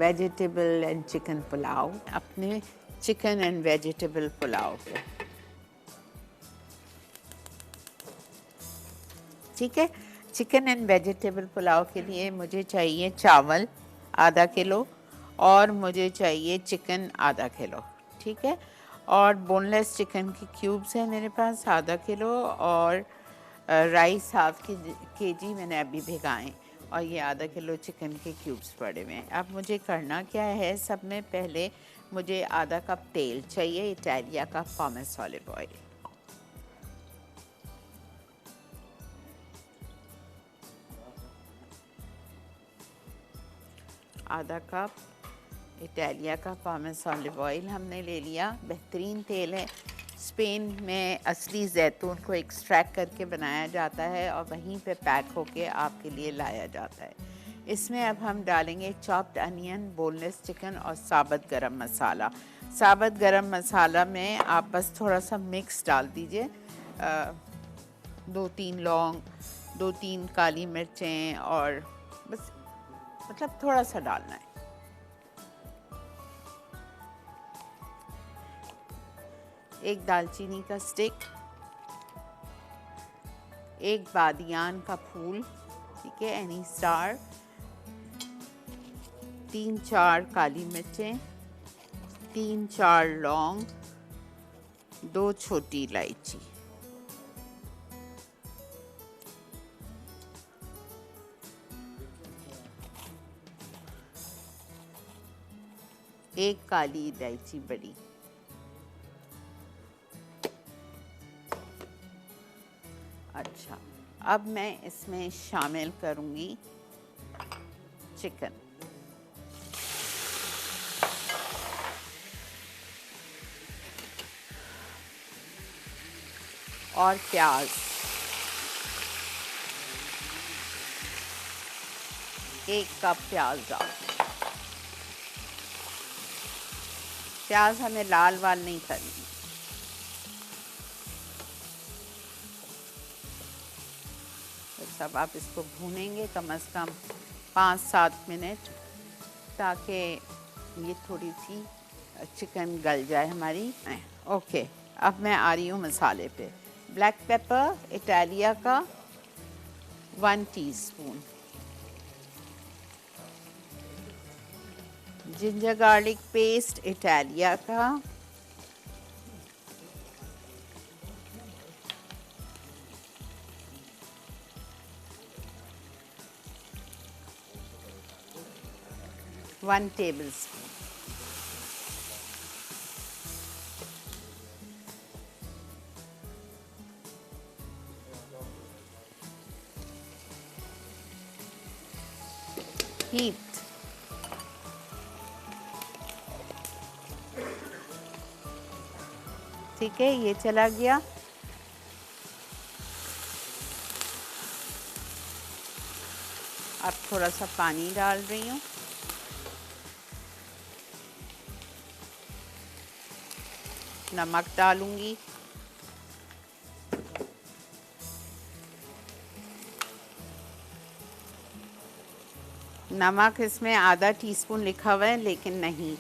Vegetable and chicken pulao, अपने chicken and vegetable pulao को। ठीक है, चिकन एंड वेजिटेबल पुलाव के लिए मुझे चाहिए चावल आधा किलो और मुझे चाहिए चिकन आधा किलो। ठीक है, और बोनलेस चिकन की क्यूब्स हैं मेरे पास आधा किलो, और राइस हाफ केजी मैंने अभी भिगाए, और ये आधा किलो चिकन के क्यूब्स पड़े हुए हैं। अब मुझे करना क्या है, सब में पहले मुझे आधा कप तेल चाहिए, इटालिया का पॉमेस ऑलिव ऑयल। आधा कप इटालिया का पॉमेस ऑलिव ऑयल हमने ले लिया। बेहतरीन तेल है, स्पेन में असली जैतून को एक्सट्रैक्ट करके बनाया जाता है और वहीं पे पैक होके आपके लिए लाया जाता है। इसमें अब हम डालेंगे चॉप्ड अनियन, बोनलेस चिकन और साबुत गरम मसाला। साबुत गरम मसाला में आप बस थोड़ा सा मिक्स डाल दीजिए, 2-3 लौंग, 2-3 काली मिर्चें, और बस मतलब थोड़ा सा डालना है। एक दालचीनी का स्टिक, एक बादियान का फूल, ठीक है, एनी स्टार, 3-4 काली मिर्चें, 3-4 लौंग, 2 छोटी इलायची, एक काली इलायची बड़ी, अच्छा। अब मैं इसमें शामिल करूंगी चिकन, और प्याज, एक कप प्याज डाल। प्याज हमें लाल वाल नहीं करनी, सब आप इसको भूनेंगे कम से कम 5-7 मिनट, ताकि ये थोड़ी सी चिकन गल जाए हमारी। ओके, अब मैं आ रही हूँ मसाले पे। ब्लैक पेपर इटालिया का 1 teaspoon, ginger garlic paste Italia का 1 टेबलस्पून, हीट, ठीक है, ये चला गया। अब थोड़ा सा पानी डाल रही हूँ, नमक डालूंगी, नमक इसमें आधा टीस्पून लिखा हुआ है, लेकिन नहीं,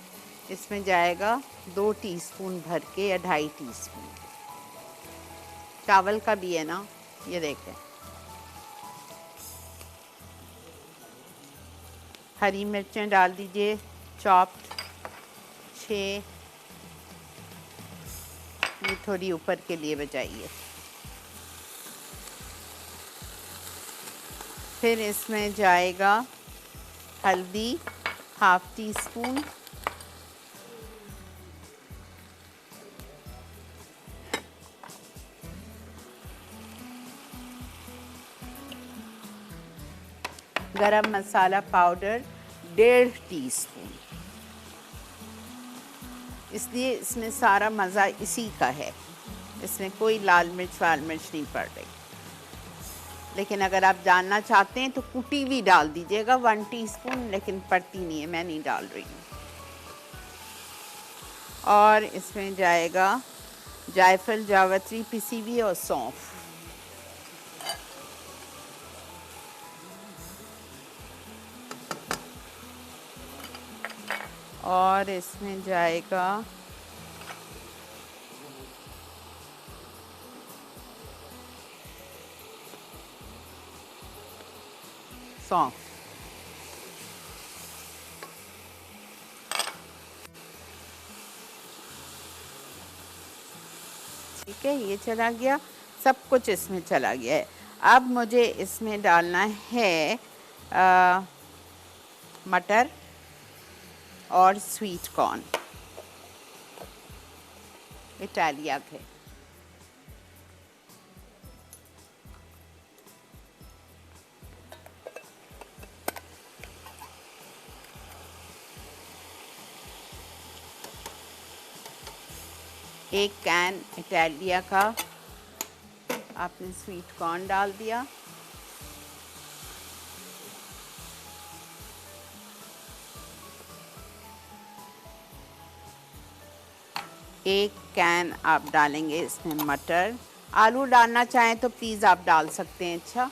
इसमें जाएगा 2 टीस्पून भर के या 2.5 टीस्पून। चावल का भी है ना, ये देखें। हरी मिर्चें डाल दीजिए, चॉप्ड 6, ये थोड़ी ऊपर के लिए बचाइए। फिर इसमें जाएगा हल्दी ½ टीस्पून, गरम मसाला पाउडर 1.5 टीस्पून, इसलिए इसमें सारा मज़ा इसी का है, इसमें कोई लाल मिर्च वाल मिर्च नहीं पड़ रही। लेकिन अगर आप जानना चाहते हैं तो कुटी भी डाल दीजिएगा 1 टीस्पून, लेकिन पड़ती नहीं है, मैं नहीं डाल रही हूँ। और इसमें जाएगा जायफल जावित्री पिसी हुई और सौंफ, और इसमें जाएगा सौंफ। ठीक है, ये चला गया, सब कुछ इसमें चला गया है। अब मुझे इसमें डालना है मटर और स्वीट कॉर्न इटालिया के। एक कैन इटालिया का आपने स्वीट कॉर्न डाल दिया। एक कैन आप डालेंगे इसमें मटर। आलू डालना चाहें तो प्लीज़ आप डाल सकते हैं। अच्छा,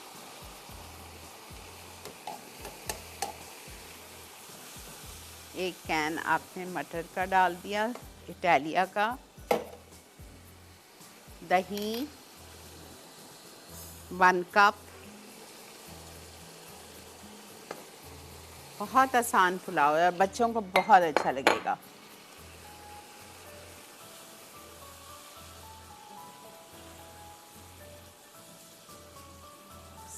एक कैन आपने मटर का डाल दिया इटालिया का। दही 1 कप। बहुत आसान पुलाव है, बच्चों को बहुत अच्छा लगेगा।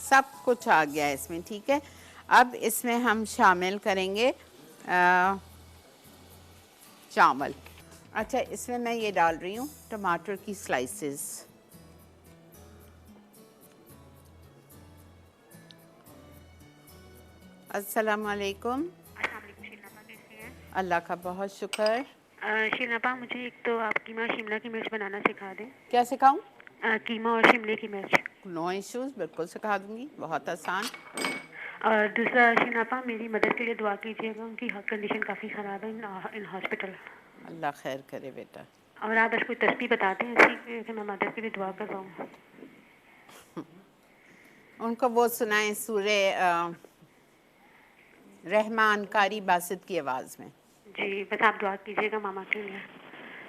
सब कुछ आ गया इसमें। ठीक है, अब इसमें हम शामिल करेंगे चावल। अच्छा, इसमें मैं ये डाल रही हूँ टमाटर की स्लाइसेस। अस्सलाम वालेकुम। अल्लाह का बहुत शुक्र। शीनापा, मुझे एक तो आप कीमा शिमला की मिर्च बनाना सिखा दें। क्या सिखाऊं? कीमा और शिमले की मिर्च। नो इश्यूज, बिल्कुल सिखा दूंगी, बहुत आसान। और दूसरा शीनापा, मेरी मदर के लिए दुआ कीजिएगा, उनकी कंडीशन काफ़ी ख़राब है इन हॉस्पिटल। अल्लाह खैर करे बेटा। और आप बस कोई तस्बीह बताते हैं ऐसी कि मैं मदर के लिए दुआ कर रहा हूँ। उनको वो सुनाएं सूरे रहमान कारी बासित की आवाज़ में। जी, बस आप दुआ कीजिएगा मामा के लिए।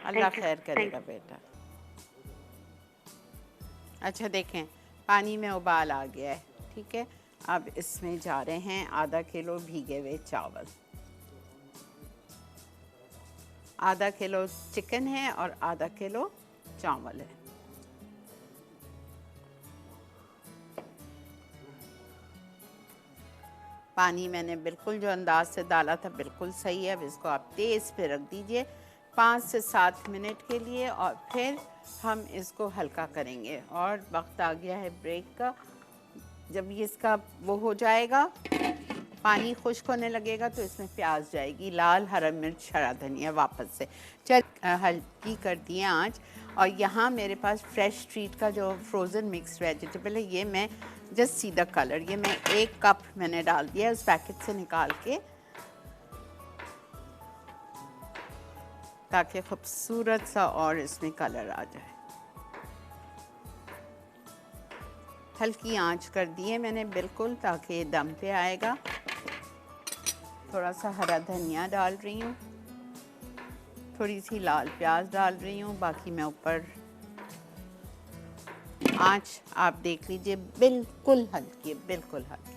अल्लाह खैर करेगा बेटा। अच्छा देखें, पानी में उबाल आ गया है। ठीक है, अब इसमें जा रहे हैं आधा किलो भीगे हुए चावल। आधा किलो चिकन है और आधा किलो चावल है। पानी मैंने बिल्कुल जो अंदाज से डाला था बिल्कुल सही है। अब इसको आप तेज़ पे रख दीजिए 5 से 7 मिनट के लिए, और फिर हम इसको हल्का करेंगे। और वक्त आ गया है ब्रेक का। जब ये इसका वो हो जाएगा, पानी खुश्क होने लगेगा, तो इसमें प्याज जाएगी, लाल, हरा मिर्च, हरा धनिया वापस से चल हल्की कर दिए आँच। और यहाँ मेरे पास फ्रेश स्ट्रीट का जो फ्रोज़न मिक्स वेजिटेबल है, ये मैं जस्ट सी द कलर, ये मैं 1 कप मैंने डाल दिया उस पैकेट से निकाल के, ताकि खूबसूरत सा और इसमें कलर आ जाए। हल्की आंच कर दिए मैंने बिल्कुल, ताकि ये दम पे आएगा। थोड़ा सा हरा धनिया डाल रही हूँ, थोड़ी सी लाल प्याज डाल रही हूँ, बाकी मैं ऊपर। आंच आप देख लीजिए बिल्कुल हल्की है, बिल्कुल हल्की।